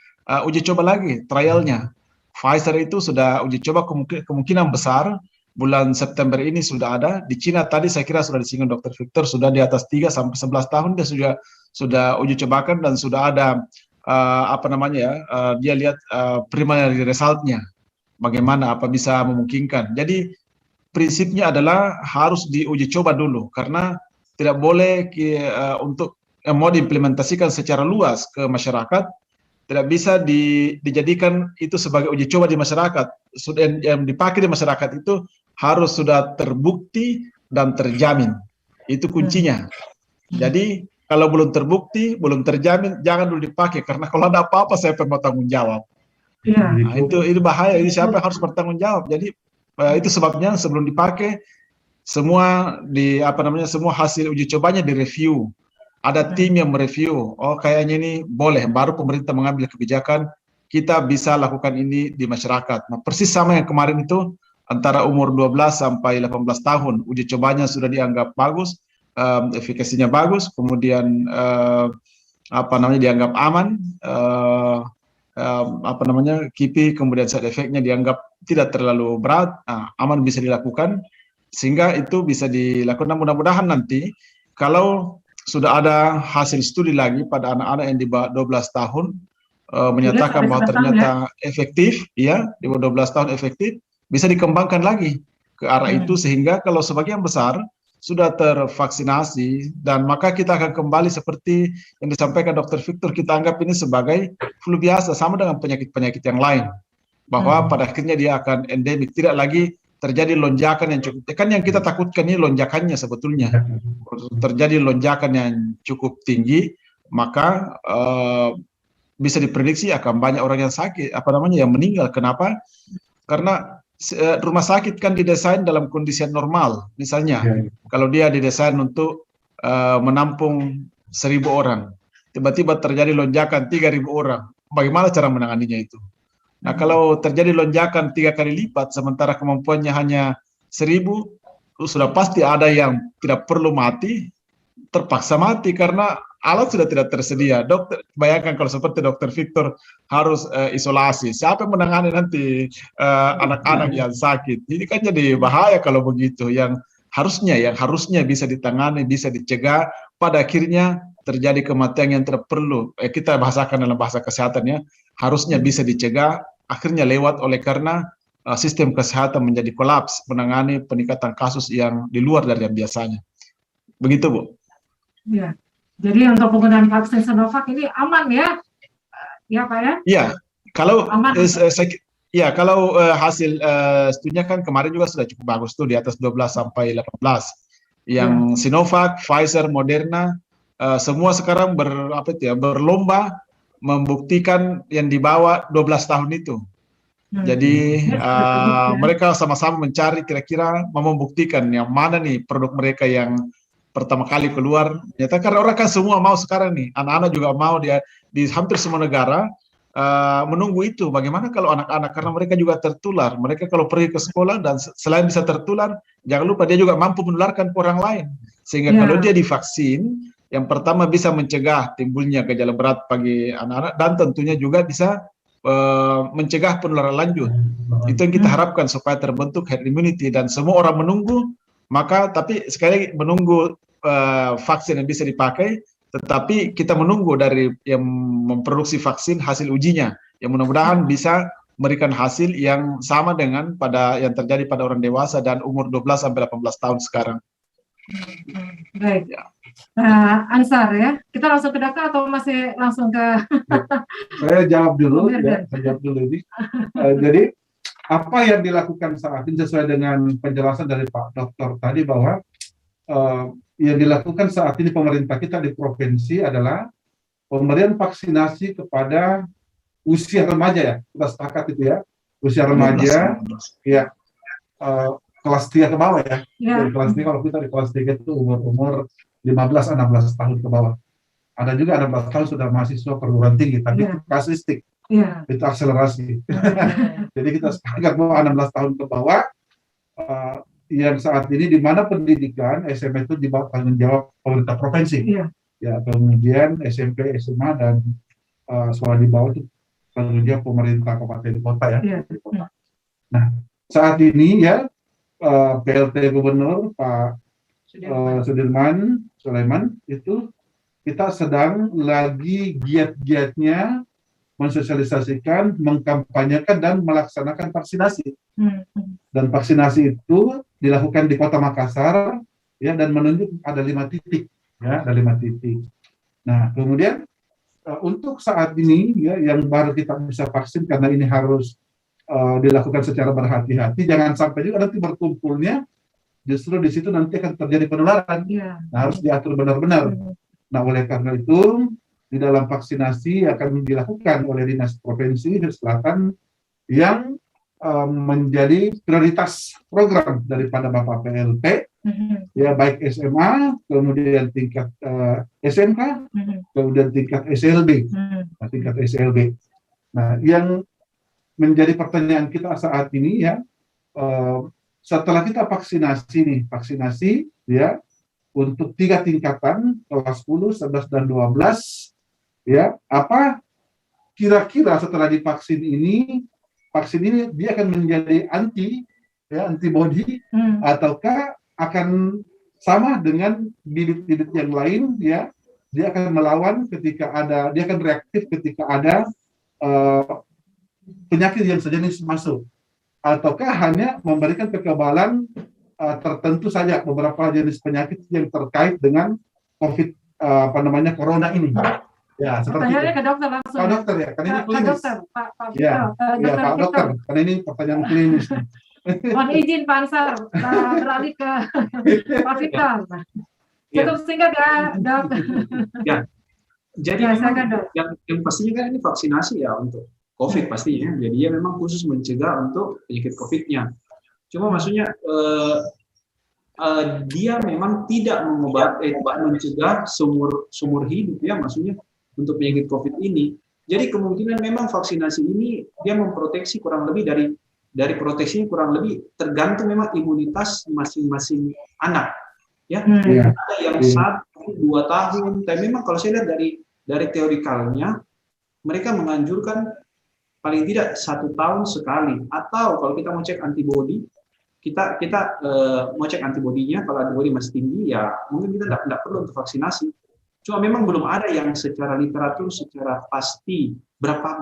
uji coba lagi, trialnya. Pfizer itu sudah uji coba kemungkinan besar, bulan September ini sudah ada. Di Cina tadi saya kira sudah disinggung Dr. Victor, sudah di atas 3 sampai 11 tahun dia sudah uji cobakan dan sudah ada dia lihat preliminary resultnya. Bagaimana, apa bisa memungkinkan. Jadi prinsipnya adalah harus diuji coba dulu karena tidak boleh untuk mau diimplementasikan secara luas ke masyarakat, tidak bisa dijadikan itu sebagai uji coba di masyarakat. Sudah yang dipakai di masyarakat itu harus sudah terbukti dan terjamin. Itu kuncinya. Jadi kalau belum terbukti, belum terjamin, jangan dulu dipakai karena kalau ada apa-apa saya mau tanggung jawab. Nah, itu bahaya. Ini siapa yang harus bertanggung jawab? Jadi Itu sebabnya sebelum dipakai semua semua hasil uji cobanya direview. Ada tim yang mereview. Oh, kayaknya ini boleh. Baru pemerintah mengambil kebijakan kita bisa lakukan ini di masyarakat. Nah, persis sama yang kemarin itu antara umur 12 sampai 18 tahun. Uji cobanya sudah dianggap bagus, efikasinya bagus, kemudian dianggap aman, KIPI, kemudian side effect-nya dianggap tidak terlalu berat, aman, bisa dilakukan, sehingga itu bisa dilakukan. Nah, mudah-mudahan nanti kalau sudah ada hasil studi lagi pada anak-anak yang di bawah 12 tahun menyatakan bahwa ternyata efektif, ya, di bawah 12 tahun efektif, bisa dikembangkan lagi ke arah itu, sehingga kalau sebagian besar sudah tervaksinasi, dan maka kita akan kembali seperti yang disampaikan Dr. Victor, kita anggap ini sebagai flu biasa, sama dengan penyakit-penyakit yang lain, bahwa pada akhirnya dia akan endemik, tidak lagi terjadi lonjakan yang cukup, kan yang kita takutkan ini lonjakannya sebetulnya. Terjadi lonjakan yang cukup tinggi, maka bisa diprediksi akan banyak orang yang sakit, yang meninggal. Kenapa? Karena rumah sakit kan didesain dalam kondisi yang normal. Misalnya, kalau dia didesain untuk menampung 1.000 orang, tiba-tiba terjadi lonjakan 3.000 orang, bagaimana cara menanganinya itu? Nah, kalau terjadi lonjakan 3 kali lipat, sementara kemampuannya hanya 1.000, sudah pasti ada yang tidak perlu mati, terpaksa mati karena alat sudah tidak tersedia. Dokter, bayangkan kalau seperti Dr. Victor harus isolasi, siapa yang menangani nanti anak-anak yang sakit? Ini kan jadi bahaya kalau begitu. Yang harusnya bisa ditangani, bisa dicegah, pada akhirnya terjadi kematian yang tidak perlu. Kita bahasakan dalam bahasa kesehatannya, harusnya bisa dicegah, akhirnya lewat oleh karena sistem kesehatan menjadi kolaps, menangani peningkatan kasus yang di luar dari yang biasanya. Begitu, Bu. Ya, jadi untuk penggunaan vaksin Sinovac ini aman ya? Ya, Pak ya? Iya, kalau aman. Kalau hasil studinya kan kemarin juga sudah cukup bagus tuh, di atas 12 sampai 18. Yang Sinovac, Pfizer, Moderna, semua sekarang berlomba membuktikan yang di bawah 12 tahun itu. Jadi mereka sama-sama mencari kira-kira membuktikan yang mana nih produk mereka yang pertama kali keluar. Ternyata karena orang kan semua mau sekarang nih, anak-anak juga mau, di hampir semua negara menunggu itu. Bagaimana kalau anak-anak, karena mereka juga tertular. Mereka kalau pergi ke sekolah dan selain bisa tertular, jangan lupa dia juga mampu menularkan ke orang lain. Sehingga kalau dia divaksin, yang pertama bisa mencegah timbulnya gejala berat bagi anak-anak, dan tentunya juga bisa mencegah penularan lanjut. Itu yang kita harapkan, supaya terbentuk herd immunity dan semua orang menunggu. Maka tapi sekali lagi menunggu vaksin yang bisa dipakai, tetapi kita menunggu dari yang memproduksi vaksin hasil ujinya, yang mudah-mudahan bisa memberikan hasil yang sama dengan yang terjadi pada orang dewasa dan umur 12 sampai 18 tahun sekarang. Baik. Ya. Ansar ya, kita langsung ke Daka atau masih langsung ke? Saya jawab dulu ini. Jadi apa yang dilakukan saat ini sesuai dengan penjelasan dari Pak Dokter tadi, bahwa yang dilakukan saat ini pemerintah kita di provinsi adalah pemberian vaksinasi kepada usia remaja, ya, kita sepakat itu ya, usia remaja, ya, kelas 3 ke bawah ya. Dari kelas 3, kalau kita di kelas 3 itu umur 15-16 tahun ke bawah. Ada juga 16 tahun sudah mahasiswa perguruan tinggi, tapi itu kasuistik, itu akselerasi. Jadi kita sepakat bahwa 16 tahun ke bawah, yang saat ini di mana pendidikan SMA itu di bawah tanggung jawab pemerintah provinsi. Ya, kemudian SMP, SMA dan sekolah di bawah itu tanggung jawab pemerintah kabupaten kota ya. Nah, saat ini ya PLT Gubernur Pak Sudirman Sulaiman itu kita sedang lagi giat-giatnya mensosialisasikan, mengkampanyekan dan melaksanakan vaksinasi. Dan vaksinasi itu dilakukan di Kota Makassar ya, dan menunjuk ada 5 titik ya, ada 5 titik. Nah, kemudian untuk saat ini ya, yang baru kita bisa vaksin, karena ini harus dilakukan secara berhati-hati, jangan sampai juga nanti berkumpulnya justru di situ nanti akan terjadi penularan. Nah, harus diatur benar-benar. Nah, oleh karena itu di dalam vaksinasi akan dilakukan oleh Dinas Provinsi Selatan yang menjadi prioritas program daripada Bapak PLT, ya baik SMA, kemudian tingkat SMK, kemudian tingkat SLB, tingkat SLB. Nah, yang menjadi pertanyaan kita saat ini ya, setelah kita vaksinasi ya untuk 3 tingkatan kelas 10, 11 dan 12 ya, apa kira-kira setelah divaksin ini vaksin ini dia akan menjadi antibody ataukah akan sama dengan bibit-bibit yang lain ya, dia akan melawan ketika ada, dia akan reaktif ketika ada penyakit yang sejenis masuk, ataukah hanya memberikan kekebalan tertentu saja beberapa jenis penyakit yang terkait dengan COVID corona ini. Ya, seperti pertanyaannya ke dokter langsung. Pak dokter ya, karena ini klinis. Pak dokter, Pak dokter, karena ini pertanyaan klinis. Mohon izin Pak Ansar, beralih ke Pak Victor. Cukup singkat ya, Dok. Ya, jadi yang pastinya kan ini vaksinasi ya untuk COVID pastinya. Jadi ya memang khusus mencegah untuk penyakit COVID-nya. Cuma maksudnya dia memang tidak mencegah seumur hidup ya, maksudnya untuk penyakit COVID ini. Jadi kemungkinan memang vaksinasi ini dia memproteksi kurang lebih dari proteksinya kurang lebih tergantung memang imunitas masing-masing anak. Ya, ada yang 1-2 tahun. Tapi memang kalau saya lihat dari teorikalnya, mereka menganjurkan paling tidak 1 tahun sekali. Atau kalau kita mau cek antibody, kita mau cek antibodinya, kalau antibody masih tinggi ya mungkin kita tidak perlu untuk vaksinasi. Cuma memang belum ada yang secara literatur secara pasti berapa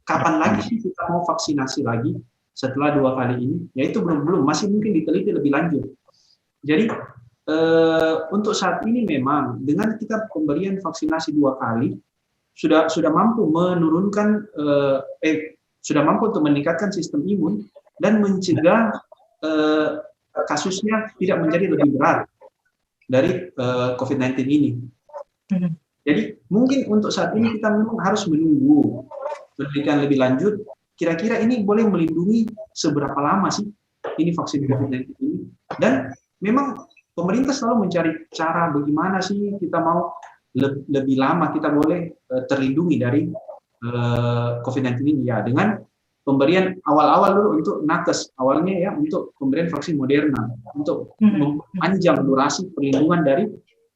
kapan lagi sih kita mau vaksinasi lagi setelah 2 kali ini, yaitu belum masih mungkin diteliti lebih lanjut. Jadi untuk saat ini memang dengan kita pemberian vaksinasi 2 kali sudah mampu menurunkan sudah mampu untuk meningkatkan sistem imun dan mencegah kasusnya tidak menjadi lebih berat dari COVID-19 ini. Jadi mungkin untuk saat ini kita memang harus menunggu penelitian lebih lanjut. Kira-kira ini boleh melindungi seberapa lama sih ini vaksin COVID-19 ini? Dan memang pemerintah selalu mencari cara bagaimana sih kita mau lebih lama kita boleh terlindungi dari COVID-19 ini ya, dengan pemberian awal-awal dulu untuk nakes, awalnya ya untuk pemberian vaksin Moderna untuk memperpanjang durasi perlindungan dari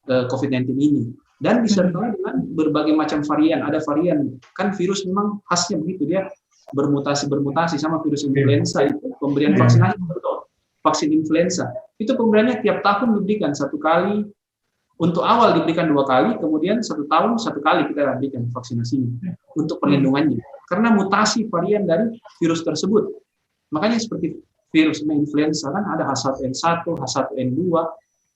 COVID-19 ini. Dan disertai dengan berbagai macam varian. Ada varian, kan virus memang khasnya begitu, dia bermutasi sama virus influenza itu. Pemberian vaksinasi betul, vaksin influenza itu pemberiannya tiap tahun diberikan 1 kali. Untuk awal diberikan 2 kali, kemudian 1 tahun 1 kali kita berikan vaksinasinya untuk perlindungannya. Karena mutasi varian dari virus tersebut. Makanya seperti virus influenza kan ada H1N1, H1N2,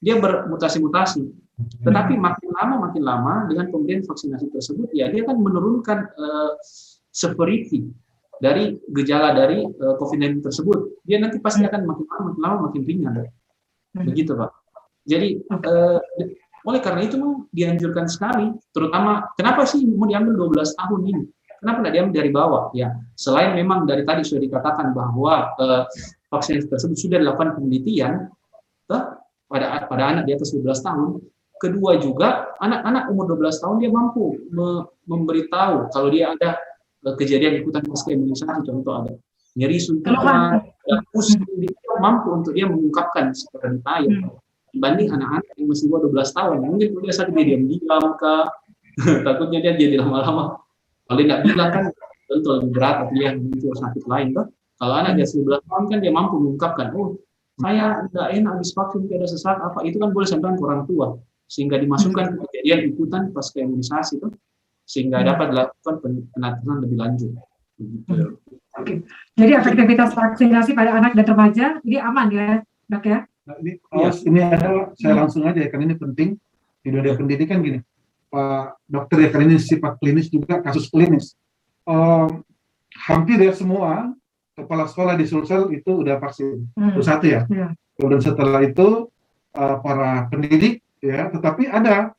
dia bermutasi-mutasi. Tetapi makin lama dengan pemberian vaksinasi tersebut ya dia akan menurunkan severity dari gejala dari COVID-19 tersebut. Dia nanti pasti akan makin lama makin ringan. Begitu Pak. Jadi oleh karena itu dianjurkan sekali, terutama kenapa sih mau diambil 12 tahun ini? Kenapa tidak diambil dari bawah? Ya, selain memang dari tadi sudah dikatakan bahwa vaksin tersebut sudah dilakukan penelitian pada anak di atas 12 tahun. Kedua juga, anak-anak umur 12 tahun dia mampu memberitahu kalau dia ada kejadian ikutan pasca imunisasi, contoh ada nyeri suntikan, ada pusing, dia mampu untuk dia mengungkapkan secara detail. Dibanding anak-anak yang masih 12 tahun, mungkin kalau dia sakit dia diam-diam takutnya dia jadi lama-lama. Kalau dia nggak bilang kan tentu lebih berat, atau dia muncul sakit lain. Kalau anak dia 11 tahun kan dia mampu mengungkapkan, saya nggak enak habis vaksin, ada sesak apa, itu kan boleh sampaikan ke orang tua, sehingga dimasukkan ke kejadian ikutan pasca imunisasi itu, sehingga dapat dilakukan penelitian lebih lanjut. Oke. Jadi efektivitas vaksinasi pada anak dan remaja ini aman ya, Dok ya? Nah, ini ada, saya langsung aja ya, karena ini penting di dunia pendidikan gini, Pak Dokter ya, karena ini sifat klinis juga, kasus klinis. Hampir ya semua kepala sekolah di Sulsel itu udah vaksin, itu satu ya. Kemudian setelah itu para pendidik ya, tetapi ada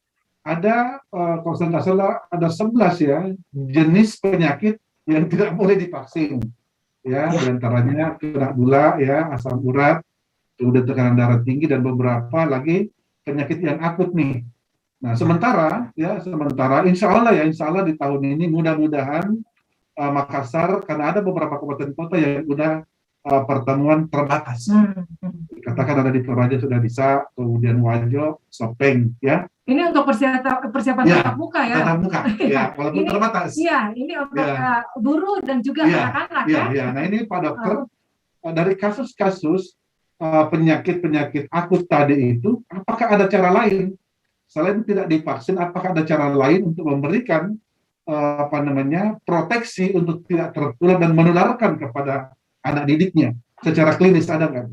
kalau saya nggak salah ada 11 ya jenis penyakit yang tidak boleh divaksin. ya, diantaranya kena gula, ya, asam urat, kemudian tekanan darah tinggi, dan beberapa lagi penyakit yang akut nih. Nah, sementara insya Allah di tahun ini mudah-mudahan Makassar, karena ada beberapa kabupaten kota yang udah pertemuan terbatas. Katakan ada di Toraja sudah bisa, kemudian Wajo, Sopeng, ya. Ini untuk persiapan tatap muka ya? Tatap muka, ya, walaupun terbatas. Iya, ini untuk guru dan juga anak-anak ya. Iya. Nah, ini Pak Dokter, dari kasus-kasus penyakit-penyakit akut tadi itu, apakah ada cara lain selain tidak divaksin? Apakah ada cara lain untuk memberikan proteksi untuk tidak tertular dan menularkan kepada anak didiknya secara klinis, ada nggak?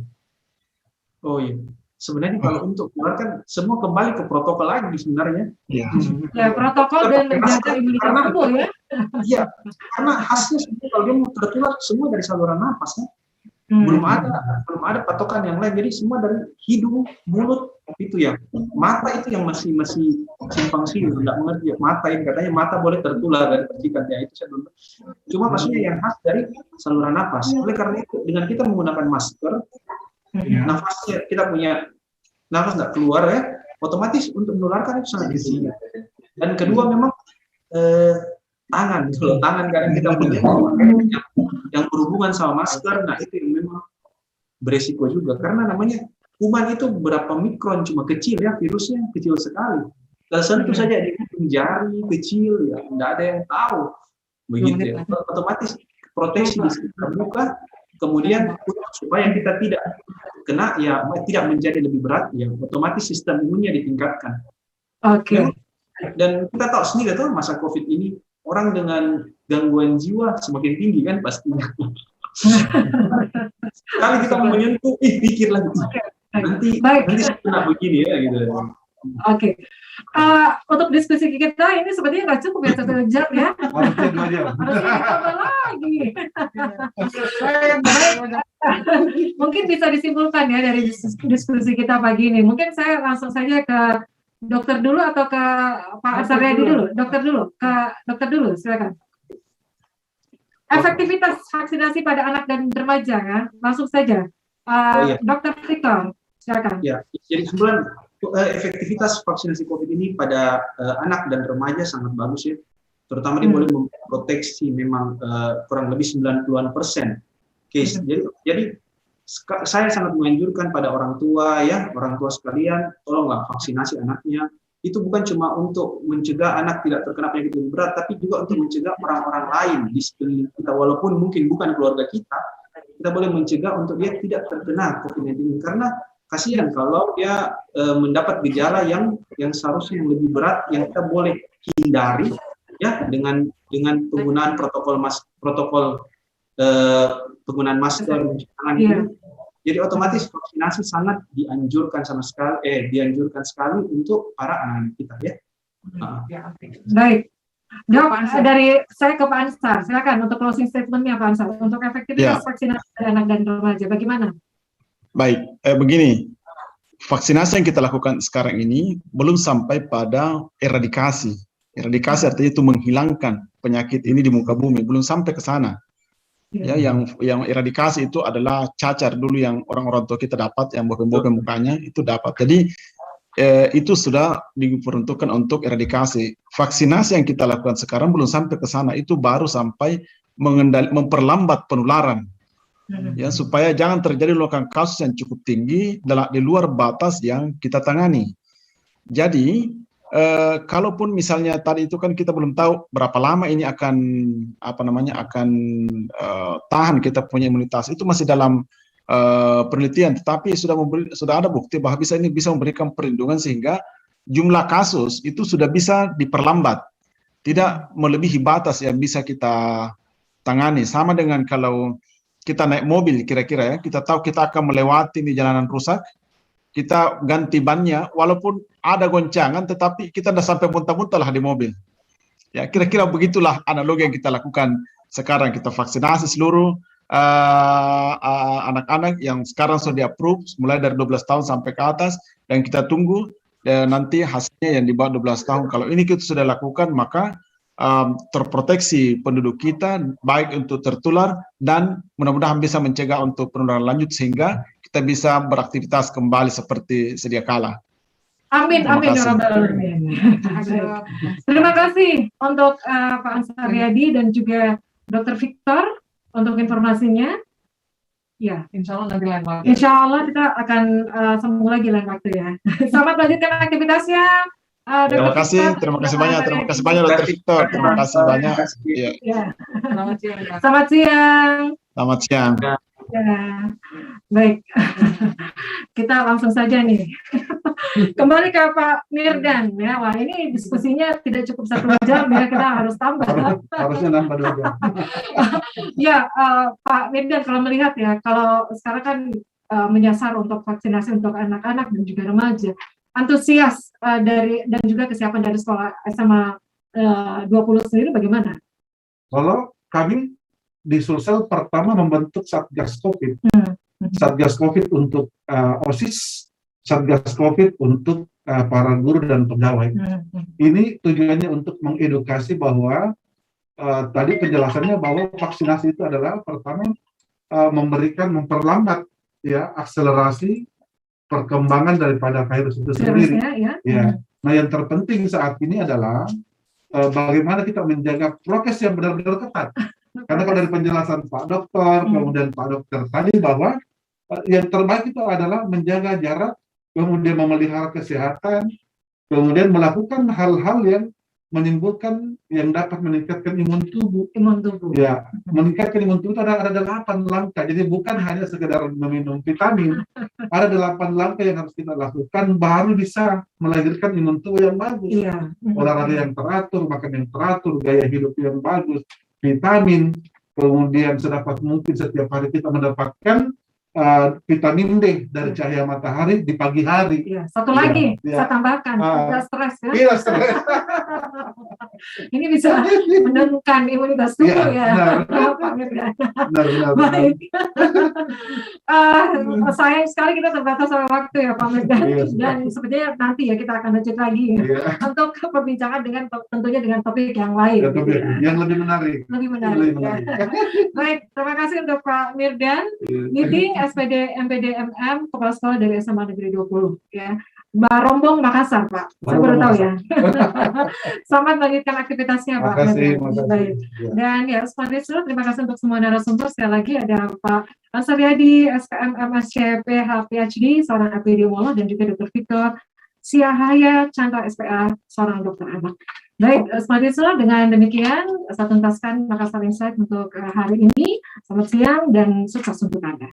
Oh iya, sebenarnya kalau untuk keluar kan semua kembali ke protokol lagi sebenarnya. Ya, protokol dan menjaga imunitas tubuh ya. Iya, karena hasilnya sebenarnya kalau dia mau tertular semua dari saluran nafas kan. Belum ada patokan yang lain, jadi semua dari hidung, mulut itu ya. Mata itu yang masih simpang siur, nggak mengerti. Mata ini katanya mata boleh tertular dari percikan ya, itu saya belum. Cuma maksudnya yang khas dari saluran nafas. Oleh karena itu dengan kita menggunakan masker, nafasnya kita punya nafas nggak keluar ya, otomatis untuk menularkan itu sangat kecil. Dan kedua memang tangan, kalau tangan kadang kita punya yang berhubungan sama masker, nah itu yang memang beresiko juga karena namanya kuman itu berapa mikron, cuma kecil ya, virusnya kecil sekali. Tersentuh saja di ujung jari kecil ya, tidak ada yang tahu begitu ya. Otomatis proteksi di sekitar muka, kemudian supaya kita tidak kena ya, tidak menjadi lebih berat ya, otomatis sistem imunnya ditingkatkan. Oke. Dan kita tahu sendiri tuh masa COVID ini orang dengan gangguan jiwa semakin tinggi kan pastinya. Sekali kita mau menyentuh, pikir lagi. Nanti saya kena begini ya gitu. Oke. Untuk diskusi kita ini sepertinya nggak cukup ya 1 jam ya. Harusnya 2 jam. Harusnya ditambah lagi. Mungkin bisa disimpulkan ya dari diskusi kita pagi ini. Mungkin saya langsung saja ke dokter dulu atau ke Pak Asaryadi dulu? Dokter dulu, silakan. Efektivitas vaksinasi pada anak dan remaja ya, langsung saja. Dokter Victor, silakan. Ya, jadi sebenarnya efektivitas vaksinasi COVID ini pada anak dan remaja sangat bagus ya. Terutama dia boleh memproteksi memang kurang lebih 90%. Case. Jadi saya sangat menganjurkan pada orang tua sekalian, tolonglah vaksinasi anaknya. Itu bukan cuma untuk mencegah anak tidak terkena penyakit yang berat, tapi juga untuk mencegah orang-orang lain di sekeliling kita, walaupun mungkin bukan keluarga kita boleh mencegah untuk dia tidak terkena COVID-19. Karena kasihan kalau dia mendapat gejala yang seharusnya yang lebih berat, yang kita boleh hindari ya dengan penggunaan protokol penggunaan masker, mencuci tangan itu. Jadi otomatis vaksinasi sangat dianjurkan sekali untuk para anak kita ya. Baik. Dok, dari saya ke Pak Ansar, silakan untuk closing statement-nya Pak Ansar untuk efektivitas vaksinasi pada anak dan remaja, bagaimana? Baik, begini, vaksinasi yang kita lakukan sekarang ini belum sampai pada eradikasi. Eradikasi artinya itu menghilangkan penyakit ini di muka bumi, belum sampai ke sana. Ya, yang eradikasi itu adalah cacar dulu yang orang-orang tua kita dapat, yang bopeng-bopeng mukanya itu dapat. Jadi itu sudah diperuntukkan untuk eradikasi. Vaksinasi yang kita lakukan sekarang belum sampai ke sana, itu baru sampai memperlambat penularan. Ya, supaya jangan terjadi lonjakan kasus yang cukup tinggi di luar batas yang kita tangani. Jadi kalaupun misalnya tadi itu kan kita belum tahu berapa lama ini akan tahan kita punya imunitas, itu masih dalam penelitian, tetapi sudah ada bukti bahwa ini bisa memberikan perlindungan sehingga jumlah kasus itu sudah bisa diperlambat, tidak melebihi batas yang bisa kita tangani. Sama dengan kalau kita naik mobil kira-kira ya, kita tahu kita akan melewati di jalanan rusak, kita ganti bannya, walaupun ada goncangan, tetapi kita sudah sampai muntah-muntah lah di mobil. Ya, kira-kira begitulah analogi yang kita lakukan sekarang. Kita vaksinasi seluruh anak-anak yang sekarang sudah di-approve, mulai dari 12 tahun sampai ke atas, dan kita tunggu nanti hasilnya yang di bawah 12 tahun. Kalau ini kita sudah lakukan, maka terproteksi penduduk kita, baik untuk tertular dan mudah-mudahan bisa mencegah untuk penularan lanjut sehingga kita bisa beraktivitas kembali seperti sedia kala. Amin, amin, ya Rabbal Alamin. Terima kasih untuk Pak Ansariadi dan juga Dr. Victor untuk informasinya. Ya, Insya Allah nanti lain waktu. Insya Allah kita akan sambung lagi lain waktu ya. Selamat lanjutkan aktivitasnya. Terima kasih banyak Dr. Victor. Terima kasih banyak. Ya. Selamat siang. Selamat siang. Selamat siang. Ya, baik. Kita langsung saja nih. Kembali ke Pak Mirdan ya. Wah, ini diskusinya tidak cukup 1 jam ya, kita harus tambah. Harusnya nambah 2 jam. Ya, Pak Mirdan, kalau melihat ya, kalau sekarang kan menyasar untuk vaksinasi untuk anak-anak dan juga remaja, antusias dan juga kesiapan dari sekolah SMA 20 sendiri bagaimana? Kalau kami di Sulsel pertama membentuk Satgas COVID. Satgas COVID untuk OSIS, Satgas COVID untuk para guru dan pegawai. Ini tujuannya untuk mengedukasi bahwa tadi penjelasannya bahwa vaksinasi itu adalah pertama memperlambat ya akselerasi perkembangan daripada virus itu sendiri. Ya. Nah, yang terpenting saat ini adalah bagaimana kita menjaga prokes yang benar-benar ketat. Karena kalau dari penjelasan Pak Dokter, kemudian Pak Dokter tadi bahwa yang terbaik itu adalah menjaga jarak, kemudian memelihara kesehatan, kemudian melakukan hal-hal yang menimbulkan yang dapat meningkatkan imun tubuh. Ya, meningkatkan imun tubuh itu ada 8 langkah. Jadi bukan hanya sekedar meminum vitamin. Ada 8 langkah yang harus kita lakukan baru bisa melahirkan imun tubuh yang bagus. Olahraga yang teratur, makan yang teratur, gaya hidup yang bagus, vitamin, kemudian sedapat mungkin setiap hari kita mendapatkan vitamin D dari cahaya matahari di pagi hari. Satu lagi, saya tambahkan, tidak stres ya. Iya, stres. Ini bisa menurunkan imunitas tubuh ya. Pak Mirdan. Baik. Sayang sekali kita terbatas sama waktu ya Pak Mirdan. Dan sepertinya nanti ya kita akan lanjut lagi untuk perbincangan dengan tentunya dengan topik yang lain. Yang lebih menarik. Lebih menarik. Baik, terima kasih untuk Pak Mirdan. Meeting SPD MPD MM Kepala Sekolah dari SMA Negeri 20 ya. Barombong Makassar, Pak. Saya baru tahu ya. Selamat melanjutkan aktivitasnya, Pak. Baik. Dan ya, seperti itu, terima kasih untuk semua narasumber. Sekali lagi ada Pak Ansariadi, SPM MSc PH PhD, seorang epidemiolog, dan juga Dr. Victor Siahaya Chandra SPA, seorang dokter anak. Baik, seperti itu, dengan demikian saya tuntaskan Makassar Insight untuk hari ini. Selamat siang dan sukses untuk Anda.